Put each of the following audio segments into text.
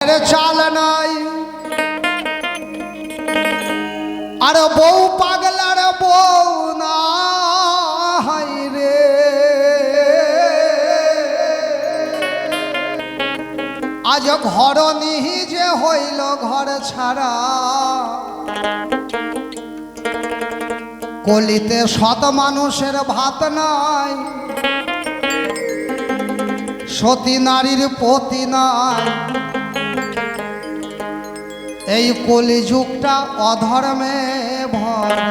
चाल नाई अरे बौ पागलार बौ नाई रे आज घर निहि जे हईल घर छाड़ा कलिते शत मानुषेर भात नाई सती नारीर पति नाई এই কলিযুগটা অধর্মে ভরা।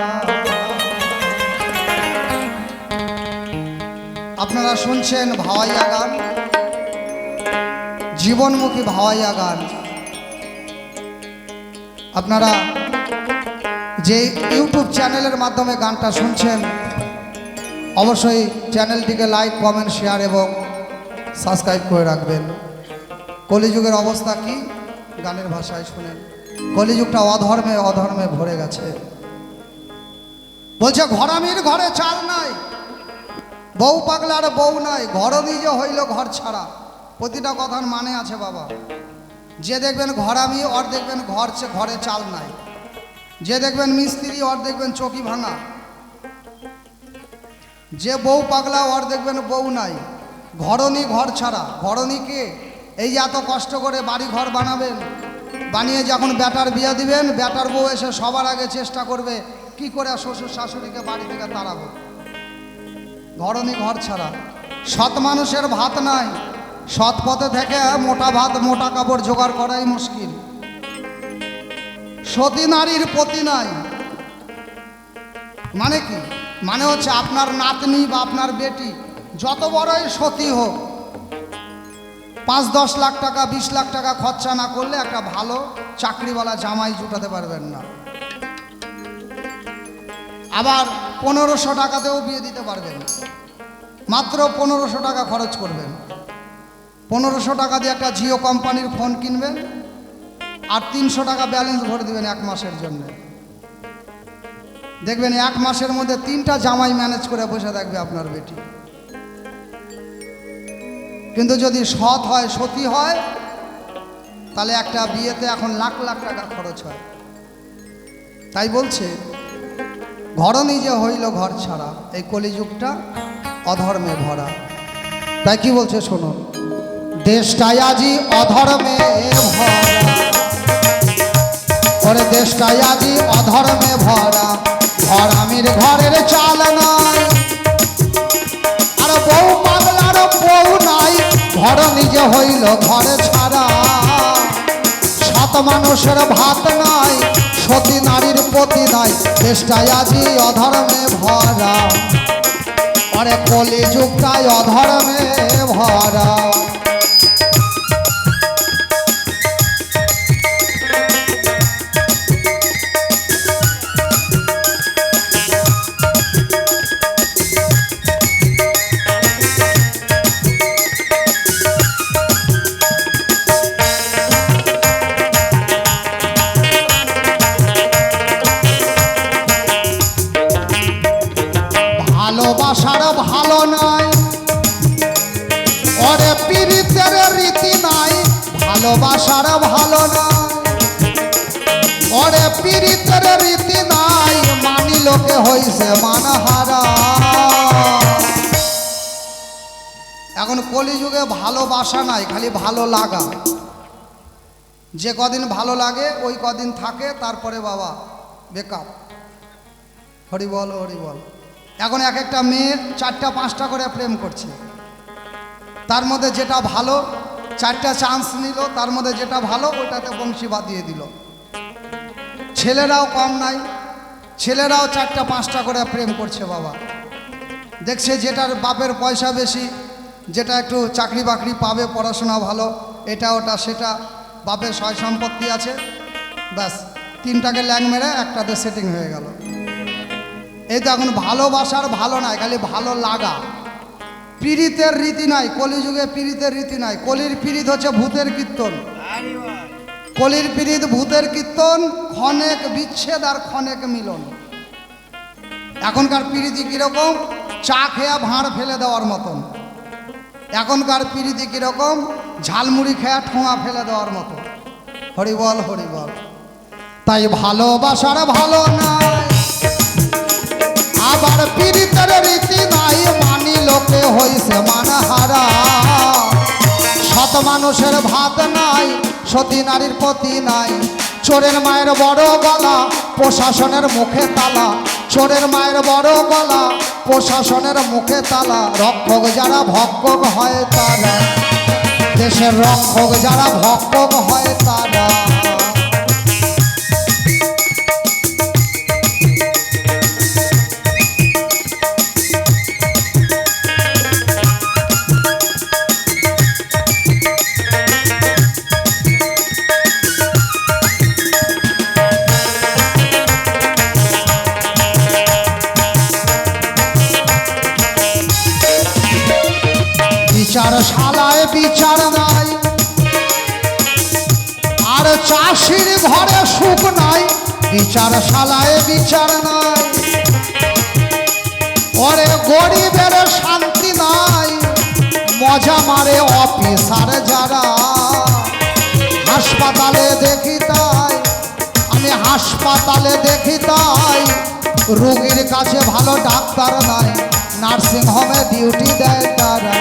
আপনারা শুনছেন ভাওয়াইয়া গান, জীবনমুখী ভাওয়াইয়া গান। আপনারা যে ইউটিউব চ্যানেলের মাধ্যমে গানটা শুনছেন অবশ্যই চ্যানেলটিকে লাইক কমেন্ট শেয়ার এবং সাবস্ক্রাইব করে রাখবেন। কলিযুগের অবস্থা কি গানের ভাষায় শুনেন। কলিযুগটা অধর্মে অধর্মে ভরে গেছে। বলছে ঘরামির ঘরে চাল নাই, বউ পাগলার বউ নাই, ঘর নিজে হইল ঘর ছাড়া। প্রতিটা কথার মানে আছে বাবা। যে দেখবেন ঘরামি ওর দেখবেন ঘরে চাল নাই, যে দেখবেন মিস্ত্রি ওর দেখবেন চকি ভাঙা, যে বউ পাগলা ওর দেখবেন বউ নাই, ঘরনি ঘর ছাড়া। ঘরনি কে? এই যে এত কষ্ট করে বাড়ি ঘর বানাবেন, বানিয়ে যখন বেটার বিয়ে দিবেন, বেটার বউ এসে সবার আগে চেষ্টা করবে কি করে শ্বশুর শাশুড়িকে বাড়ি থেকে তাড়াবো। ঘরনি ঘর ছাড়া। সৎ মানুষের ভাত নাই, সৎ পথে থেকে মোটা ভাত মোটা কাপড় জোগাড় করাই মুশকিল। সতী নারীর পতি নাই মানে কি? মানে হচ্ছে আপনার নাতনি বা আপনার বেটি যত বড়ই সতী হোক, ৫-১০ লাখ টাকা ২০ লাখ টাকা খরচা না করলে একটা ভালো চাকরিওয়ালা জামাই জুটাতে পারবেন না। আবার ১৫০০ টাকাতেও বিয়ে দিতে পারবেন। মাত্র ১৫০০ টাকা খরচ করবেন। ১৫০০ টাকা দিয়ে একটা জিও কোম্পানির ফোন কিনবেন আর ৩০০ টাকা ব্যালেন্স ভরে দেবেন ১ মাসের জন্য। দেখবেন ১ মাসের মধ্যে ৩টা জামাই ম্যানেজ করে বসে থাকবে আপনার বেটি। কিন্তু যদি সৎ হয়, সতী হয়, তাহলে একটা বিয়েতে এখন লাখ লাখ টাকা খরচ হয়। তাই বলছে ঘর নিজে হইল ঘর ছাড়া। এই কলিযুগটা অধর্মে ভরা। তাই কি বলছে শোনো, দেশটাই আজি অধর্মে ভরা, ওরে দেশটাই আজি অধর্মে ভরা। ঘরামির ঘরের চাল নাই আর বউ পাগলার বউ নাই, ঘর নিজে হইল ঘরে ছাড়া। সাত মানুষের ভাত নাই, সতী নারীর পতি নাই, দেশটাই আজি অধর্মে ভরা। আরে কলিযুগটাই অধর্মে ভরা। ভালোবাসার ভালো নাই, ওরে পীড়িতের রীতি নাই। ভালোবাসার ভালো নাই, ওরে পীড়িতের রীতি নাই, মানি লোকে হইছে মানহারা। এখন কলিযুগে ভালোবাসা নাই, খালি ভালো লাগা। যে কদিন ভালো লাগে ওই কদিন থাকে, তারপরে বাবা বেকার। হরি বল হরি বল। এখন এক একটা মেয়ে ৪টা-৫টা করে প্রেম করছে, তার মধ্যে যেটা ভালো 4টা চান্স নিল, তার মধ্যে যেটা ভালো ওইটাতে বংশী বাঁধিয়ে দিল। ছেলেরাও কম নাই, ছেলেরাও ৪টা-৫টা করে প্রেম করছে বাবা। দেখছে যেটার বাপের পয়সা বেশি, যেটা একটু চাকরি বাকরি পাবে, পড়াশোনা ভালো, এটা ওটা সেটা, বাপের সয় সম্পত্তি আছে, ব্যাস 3টাকে ল্যাং মেরে একটাতে সেটিং হয়ে গেল। এই তো এখন ভালোবাসার ভালো নাই, খালি ভালো লাগা। পীড়িতের রীতি নাই, কলিযুগে পীড়িতের রীতি নাই। কলির পীড়িত হচ্ছে ভূতের কীর্তন। কলির পীড়িত ভূতের কীর্তন, ক্ষণেক বিচ্ছেদ আর ক্ষণেক মিলন। এখনকার পীড়িতি কীরকম? চা খেয়া ভাঁড় ফেলে দেওয়ার মতন। এখনকার পীড়িতি কীরকম? ঝালমুড়ি খেয়া ঠোঁয়া ফেলে দেওয়ার মতো। হরি বল হরি বল। তাই ভালোবাসার ভালো নাই, আবার পীড়িতের রীতি নাই, মানি লোকে হইছে মানহারা। সৎ মানুষের ভাত নাই, সতী নারীর প্রতি নাই, চোরের মায়ের বড় গলা, প্রশাসনের মুখে তালা। চোরের মায়ের বড় গলা, প্রশাসনের মুখে তালা। রক্ষক যারা ভক্ষক হয় তারা, দেশের রক্ষক যারা ভক্ষক হয় তারা। বিচারশালায় বিচার নাই, আর চাষির ঘরে সুখ নাই। বিচারশালায় বিচার নাই, ওরে গরিবের শান্তি নাই। মজা মারে অফিসার যারা, হাসপাতালে দেখি তাই, আমি হাসপাতালে দেখি তাই। রোগীর কাছে ভালো ডাক্তার নাই, নার্সিং হোমে ডিউটি দেয় তারা।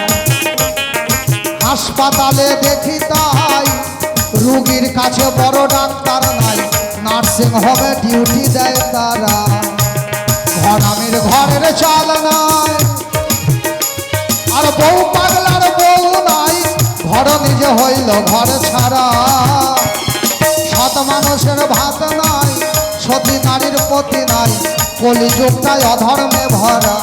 হাসপাতালে দেখি তাই, রোগীর কাছে বড় ডাক্তার নাই, নার্সিং হোমে ডিউটি দেয় তারা। ঘরামির ঘরের চাল নাই, আর বউ পাগলার বউ নাই, ঘর নিজে হইল ঘর ছাড়া। সৎ মানুষের ভাত নাই, সতী নারীর প্রতি নাই, কলিযুগটাই অধর্মে ভরা।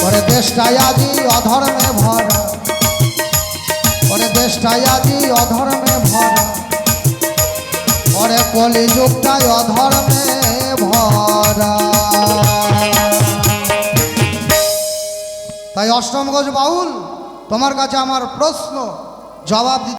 ওরে দেশটাই আজি অধর্মে ভরা, ওরে দেশটাই আজি অধর্মে ভরা, ওরে কলিযুগটাই অধর্মে ভরা। তাই অষ্টম গজ বাউল, তোমার কাছে আমার প্রশ্ন, জবাব দিতে